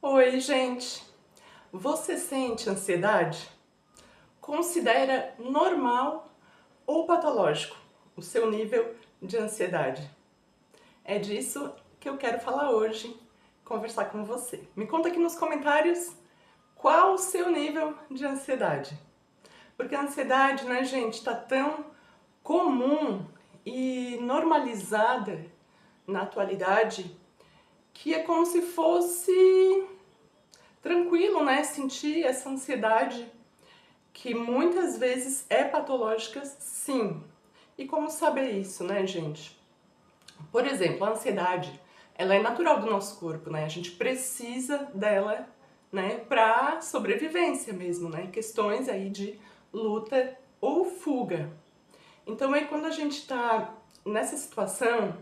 Oi, gente! Você sente ansiedade? Considera normal ou patológico o seu nível de ansiedade? É disso que eu quero falar hoje, conversar com você. Me conta aqui nos comentários qual o seu nível de ansiedade. Porque a ansiedade, né, gente, tá tão comum e normalizada na atualidade que é como se fosse tranquilo, né, sentir essa ansiedade que muitas vezes é patológica, sim. E como saber isso, né, gente? Por exemplo, a ansiedade, ela é natural do nosso corpo, né? A gente precisa dela, né, para sobrevivência mesmo, né? Questões aí de luta ou fuga. Então, aí quando a gente está nessa situação,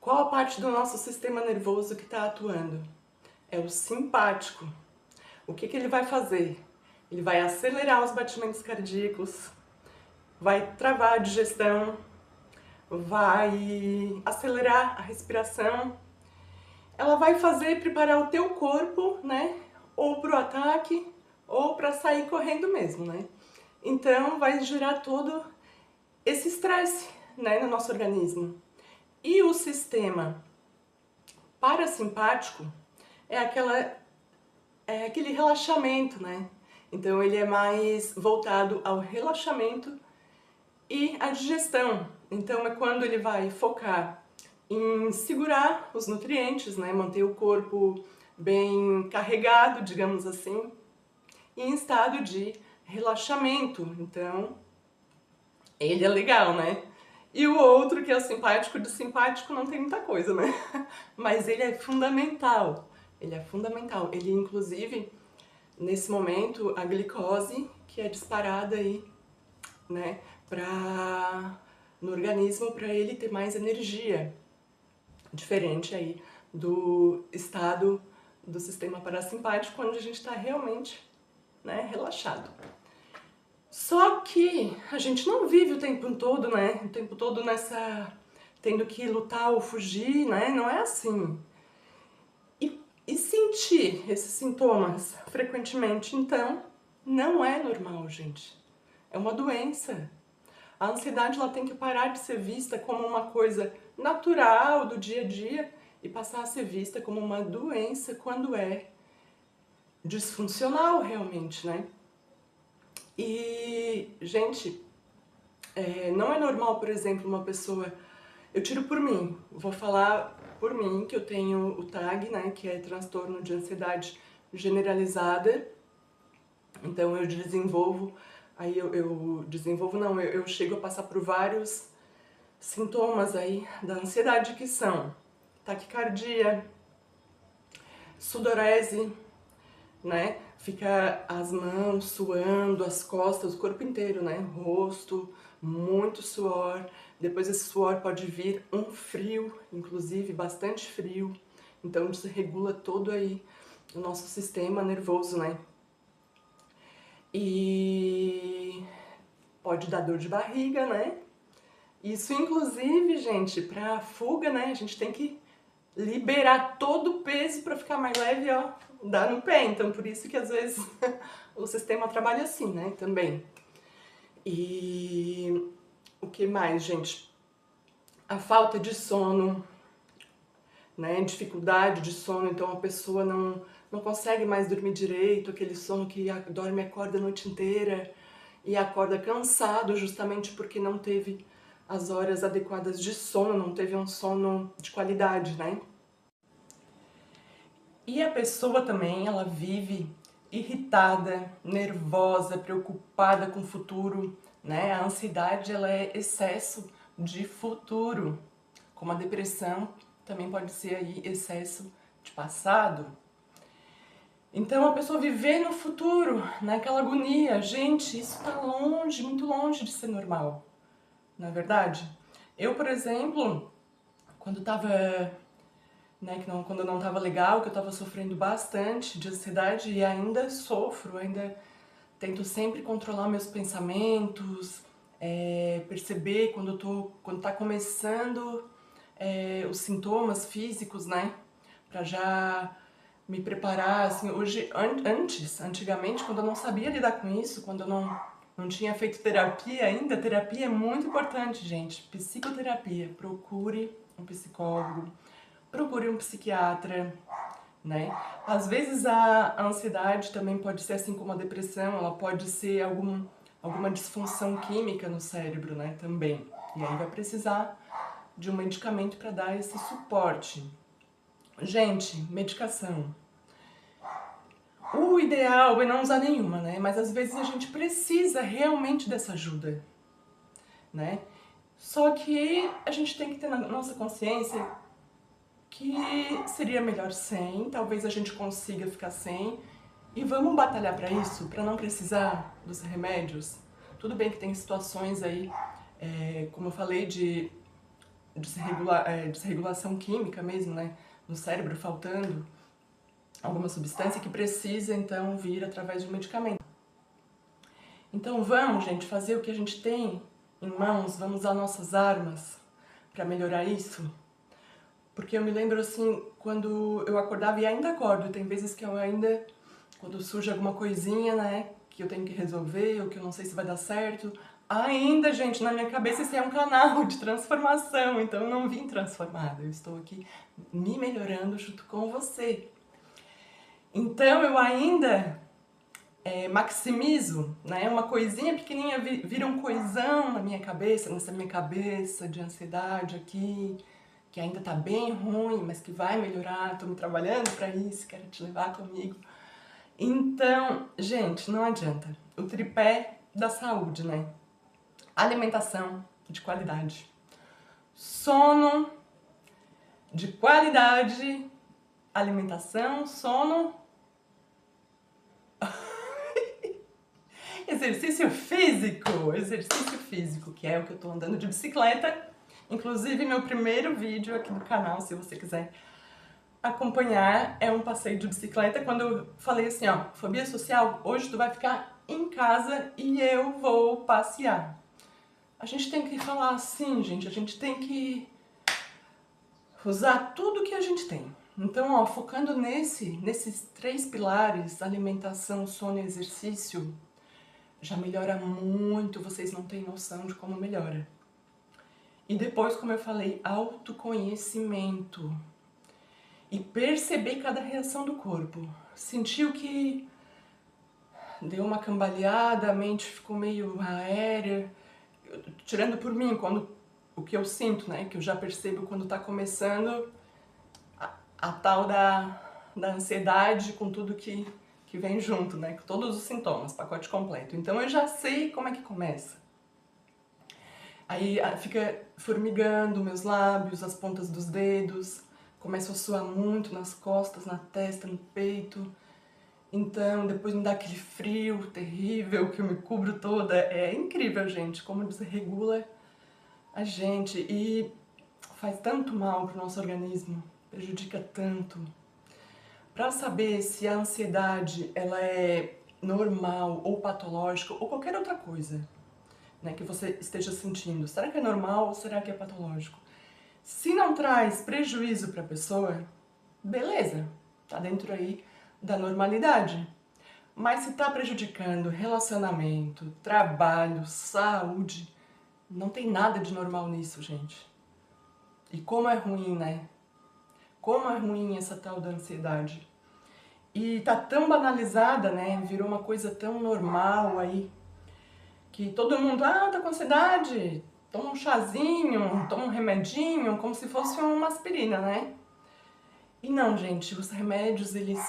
qual a parte do nosso sistema nervoso que está atuando? É o simpático. O que ele vai fazer? Ele vai acelerar os batimentos cardíacos, vai travar a digestão, vai acelerar a respiração. Ela vai fazer preparar o teu corpo, né? Ou para o ataque, ou para sair correndo mesmo, né? Então vai gerar todo esse estresse, né, no nosso organismo. E o sistema parasimpático é aquele relaxamento, né? Então ele é mais voltado ao relaxamento e à digestão. Então é quando ele vai focar em segurar os nutrientes, né? Manter o corpo bem carregado, digamos assim, e em estado de relaxamento. Então ele é legal, né? E o outro, que é o simpático, do simpático não tem muita coisa, né? Mas ele é fundamental. Ele é fundamental. Ele, inclusive, nesse momento, a glicose que é disparada aí, né, no organismo para ele ter mais energia, diferente aí do estado do sistema parasimpático, onde a gente está realmente, né, relaxado. Só que a gente não vive o tempo todo, né, o tempo todo tendo que lutar ou fugir, né, não é assim. E sentir esses sintomas frequentemente, então, não é normal, gente. É uma doença. A ansiedade ela tem que parar de ser vista como uma coisa natural do dia a dia e passar a ser vista como uma doença quando é disfuncional realmente, né? E, gente, não é normal, por exemplo, uma pessoa... Eu tiro por mim, vou falar por mim, que eu tenho o TAG, né, que é transtorno de ansiedade generalizada. Então eu desenvolvo, eu chego a passar por vários sintomas aí da ansiedade, que são taquicardia, sudorese, né? Fica as mãos suando, as costas, o corpo inteiro, né? Rosto, muito suor. Depois esse suor pode vir um frio, inclusive bastante frio. Então isso regula todo aí o nosso sistema nervoso, né? E pode dar dor de barriga, né? Isso, inclusive, gente, pra fuga, né? A gente tem que liberar todo o peso pra ficar mais leve, ó, dá no pé. Então, por isso que às vezes o sistema trabalha assim, né? Também. E o que mais, gente? A falta de sono, né? Dificuldade de sono, então a pessoa não consegue mais dormir direito, aquele sono que dorme e acorda a noite inteira e acorda cansado justamente porque não teve as horas adequadas de sono, não teve um sono de qualidade, né? E a pessoa também, ela vive irritada, nervosa, preocupada com o futuro, né? A ansiedade, ela é excesso de futuro, como a depressão também pode ser aí excesso de passado. Então a pessoa viver no futuro, naquela agonia, gente, isso tá longe, muito longe de ser normal, não é verdade? Eu, por exemplo, quando tava, né, quando eu não tava legal, que eu tava sofrendo bastante de ansiedade e ainda sofro, ainda tento sempre controlar meus pensamentos, perceber quando tá começando os sintomas físicos, né, pra já me preparar, assim, hoje, antigamente, quando eu não sabia lidar com isso, quando eu não tinha feito terapia ainda, terapia é muito importante, gente, psicoterapia, procure um psicólogo, procure um psiquiatra, né? Às vezes a ansiedade também pode ser assim como a depressão, ela pode ser alguma disfunção química no cérebro, né, também. E aí vai precisar de um medicamento para dar esse suporte. Gente, medicação. O ideal é não usar nenhuma, né? Mas às vezes a gente precisa realmente dessa ajuda, né? Só que a gente tem que ter na nossa consciência que seria melhor sem, talvez a gente consiga ficar sem. E vamos batalhar para isso, para não precisar dos remédios. Tudo bem que tem situações aí, como eu falei, de desregulação química mesmo, né? No cérebro faltando alguma substância que precisa então vir através de um medicamento. Então vamos, gente, fazer o que a gente tem em mãos, vamos usar nossas armas para melhorar isso. Porque eu me lembro assim, quando eu acordava, e ainda acordo, tem vezes que eu ainda, quando surge alguma coisinha, né, que eu tenho que resolver, ou que eu não sei se vai dar certo, ainda, gente, na minha cabeça esse é um canal de transformação, então eu não vim transformada, eu estou aqui me melhorando junto com você. Então eu ainda maximizo, né? Uma coisinha pequenininha vira um coisão na minha cabeça, nessa minha cabeça de ansiedade aqui, que ainda tá bem ruim, mas que vai melhorar, tô me trabalhando para isso, quero te levar comigo. Então, gente, não adianta. O tripé da saúde, né? Alimentação de qualidade, sono de qualidade, alimentação, sono, exercício físico, que é o que eu tô andando de bicicleta. Inclusive, meu primeiro vídeo aqui no canal, se você quiser acompanhar, é um passeio de bicicleta. Quando eu falei assim, ó, fobia social, hoje tu vai ficar em casa e eu vou passear. A gente tem que falar assim, gente, a gente tem que usar tudo que a gente tem. Então, ó, focando nesses 3 pilares, alimentação, sono e exercício, já melhora muito, vocês não têm noção de como melhora. E depois, como eu falei, autoconhecimento. E perceber cada reação do corpo. Sentiu que deu uma cambaleada, a mente ficou meio aérea. Tirando por mim, quando o que eu sinto, né, que eu já percebo quando tá começando a tal da ansiedade com tudo que vem junto, né, com todos os sintomas, pacote completo. Então eu já sei como é que começa. Aí fica formigando meus lábios, as pontas dos dedos, começa a suar muito nas costas, na testa, no peito. Então, depois me dá aquele frio terrível que eu me cubro toda. É incrível, gente, como desregula a gente e faz tanto mal pro nosso organismo, prejudica tanto. Para saber se a ansiedade ela é normal ou patológica ou qualquer outra coisa, né, que você esteja sentindo, será que é normal ou será que é patológico? Se não traz prejuízo para a pessoa, beleza, tá dentro aí da normalidade. Mas se está prejudicando relacionamento, trabalho, saúde, não tem nada de normal nisso, gente. E como é ruim, né? Como é ruim essa tal da ansiedade. E tá tão banalizada, né? Virou uma coisa tão normal aí, que todo mundo, tá com ansiedade, toma um chazinho, toma um remedinho, como se fosse uma aspirina, né? E não, gente, os remédios, eles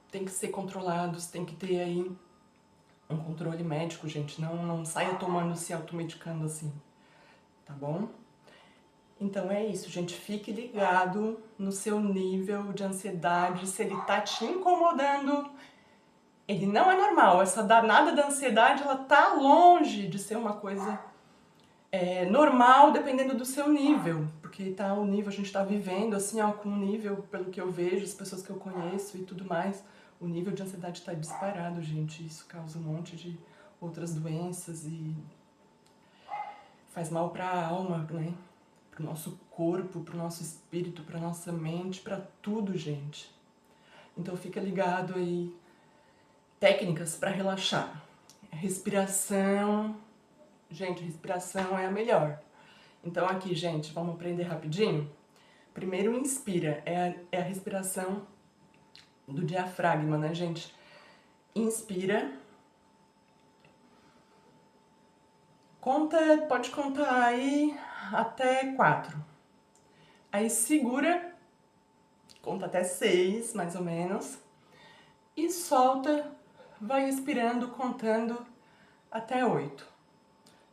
têm que ser controlados, tem que ter aí um controle médico, gente. Não saia tomando, se automedicando assim, tá bom? Então é isso, gente. Fique ligado no seu nível de ansiedade, se ele tá te incomodando. Ele não é normal, essa danada da ansiedade, ela tá longe de ser uma coisa normal, dependendo do seu nível, porque tá o nível, a gente tá vivendo assim, ó, com um nível, pelo que eu vejo, as pessoas que eu conheço e tudo mais, o nível de ansiedade tá disparado, gente, isso causa um monte de outras doenças e faz mal pra alma, né, pro nosso corpo, pro nosso espírito, pra nossa mente, pra tudo, gente. Então fica ligado aí, técnicas para relaxar. Respiração, gente, respiração é a melhor. Então aqui, gente, vamos aprender rapidinho? Primeiro inspira, é a respiração do diafragma, né, gente? Inspira. Pode contar aí até 4. Aí segura, conta até 6, mais ou menos. E solta, vai expirando, contando até 8.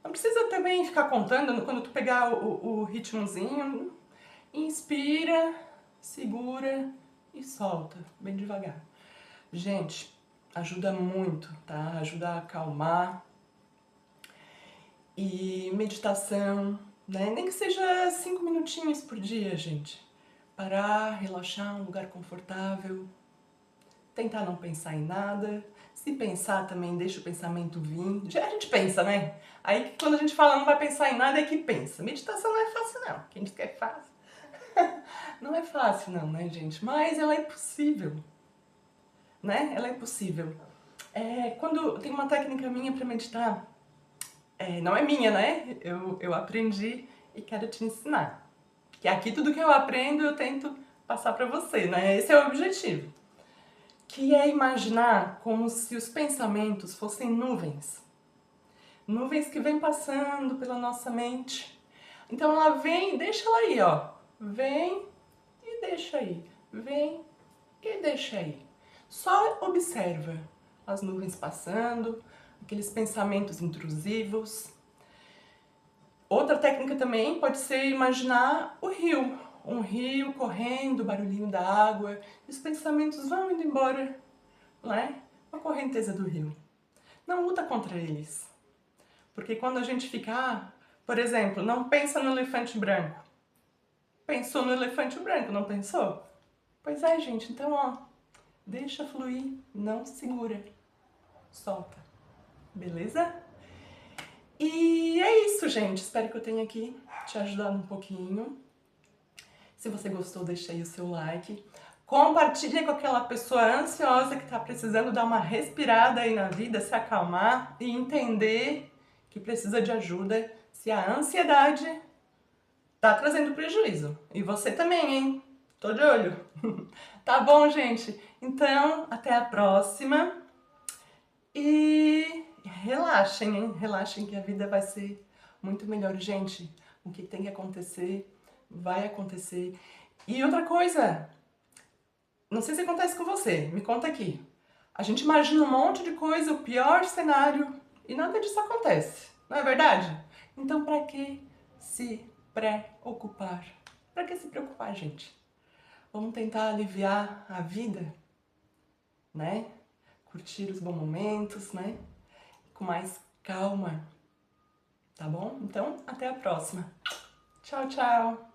Não precisa também ficar contando, quando tu pegar o ritmozinho, inspira, segura e solta, bem devagar. Gente, ajuda muito, tá? Ajuda a acalmar. E meditação, né? Nem que seja 5 minutinhos por dia, gente. Parar, relaxar, um lugar confortável. Tentar não pensar em nada. Se pensar também, deixa o pensamento vir. Já a gente pensa, né? Aí quando a gente fala não vai pensar em nada, é que pensa. Meditação não é fácil, não. Quem diz que é fácil? Não é fácil, não, né, gente? Mas ela é possível. Né? Ela é possível. Quando tem uma técnica minha para meditar, não é minha, né? Eu aprendi e quero te ensinar. Que aqui tudo que eu aprendo eu tento passar para você, né? Esse é o objetivo. Que é imaginar como se os pensamentos fossem nuvens. Nuvens que vêm passando pela nossa mente. Então ela vem e deixa ela aí, ó. Vem e deixa aí. Vem e deixa aí. Só observa as nuvens passando, aqueles pensamentos intrusivos. Outra técnica também pode ser imaginar o rio. Um rio correndo, o barulhinho da água, e os pensamentos vão indo embora, não é? A correnteza do rio. Não luta contra eles. Porque quando a gente fica, por exemplo, não pensa no elefante branco. Pensou no elefante branco, não pensou? Pois é, gente, então ó, deixa fluir, não segura, solta, beleza? E é isso, gente, espero que eu tenha aqui te ajudado um pouquinho. Se você gostou, deixa aí o seu like. Compartilha com aquela pessoa ansiosa que está precisando dar uma respirada aí na vida, se acalmar e entender que precisa de ajuda se a ansiedade tá trazendo prejuízo. E você também, hein? Tô de olho. Tá bom, gente? Então, até a próxima. E relaxem, hein? Relaxem que a vida vai ser muito melhor. Gente, o que tem que acontecer, vai acontecer. E outra coisa, não sei se acontece com você, me conta aqui. A gente imagina um monte de coisa, o pior cenário, e nada disso acontece, não é verdade? Então, pra que se preocupar? Pra que se preocupar, gente? Vamos tentar aliviar a vida, né? Curtir os bons momentos, né? Com mais calma, tá bom? Então, até a próxima. Tchau, tchau!